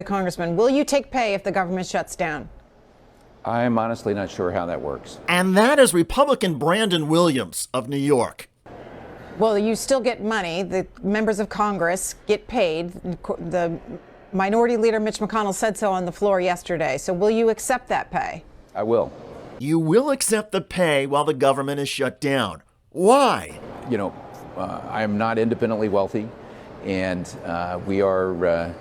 Congressman, will you take pay if the government shuts down? I'm honestly not sure how that works. And that is Republican Brandon Williams of New York. Well, you still get money. The members of Congress get paid. The Minority Leader Mitch McConnell said so on the floor yesterday. So will you accept that pay? I will. You will accept the pay while the government is shut down. Why? You know, I am not independently wealthy, and we are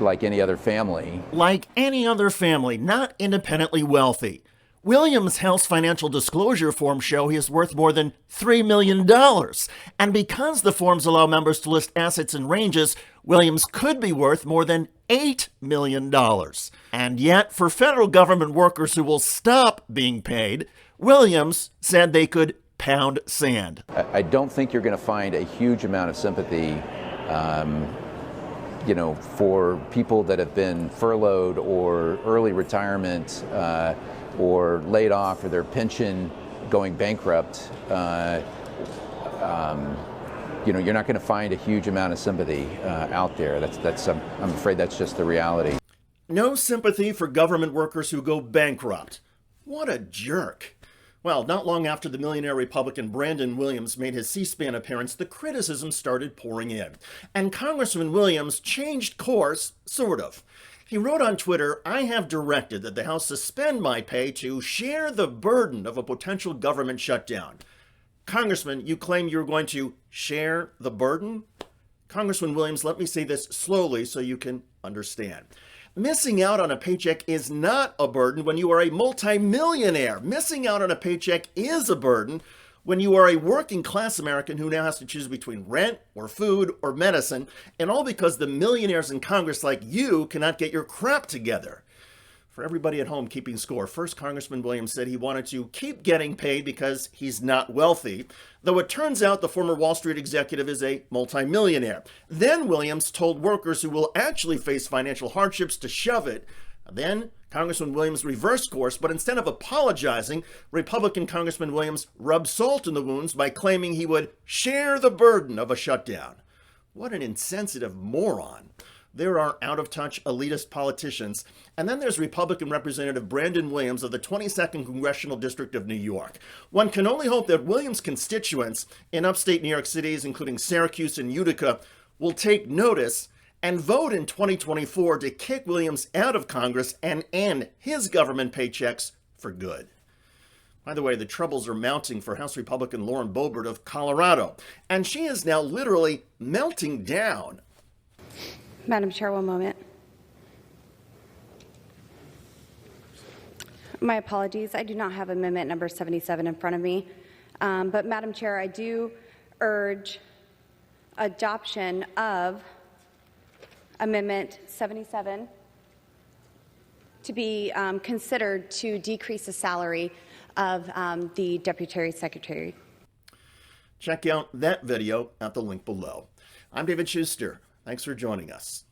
like any other family. Like any other family, not independently wealthy. Williams' House financial disclosure forms show he is worth more than $3 million. And because the forms allow members to list assets and ranges, Williams could be worth more than $8 million. And yet, for federal government workers who will stop being paid, Williams said they could pound sand. I don't think you're going to find a huge amount of sympathy for people that have been furloughed or early retirement or laid off or their pension going bankrupt. You're not going to find a huge amount of sympathy out there. I'm afraid that's just the reality. No sympathy for government workers who go bankrupt. What a jerk. Well, not long after the millionaire Republican Brandon Williams made his C-SPAN appearance, the criticism started pouring in. And Congressman Williams changed course, sort of. He wrote on Twitter, "I have directed that the House suspend my pay to share the burden of a potential government shutdown." Congressman, you claim you're going to share the burden? Congressman Williams, let me say this slowly so you can understand. Missing out on a paycheck is not a burden when you are a multimillionaire. Missing out on a paycheck is a burden when you are a working class American who now has to choose between rent or food or medicine, and all because the millionaires in Congress like you cannot get your crap together. For everybody at home keeping score, first Congressman Williams said he wanted to keep getting paid because he's not wealthy, though it turns out the former Wall Street executive is a multimillionaire. Then Williams told workers who will actually face financial hardships to shove it. Then Congressman Williams reversed course, but instead of apologizing, Republican Congressman Williams rubbed salt in the wounds by claiming he would share the burden of a shutdown. What an insensitive moron. There are out-of-touch elitist politicians. And then there's Republican Representative Brandon Williams of the 22nd Congressional District of New York. One can only hope that Williams' constituents in upstate New York cities, including Syracuse and Utica, will take notice and vote in 2024 to kick Williams out of Congress and end his government paychecks for good. By the way, the troubles are mounting for House Republican Lauren Boebert of Colorado, and she is now literally melting down. Madam Chair, one moment. My apologies. I do not have amendment number 77 in front of me. But Madam Chair, I do urge adoption of Amendment 77 to be considered to decrease the salary of the Deputy Secretary. Check out that video at the link below. I'm David Shuster. Thanks for joining us.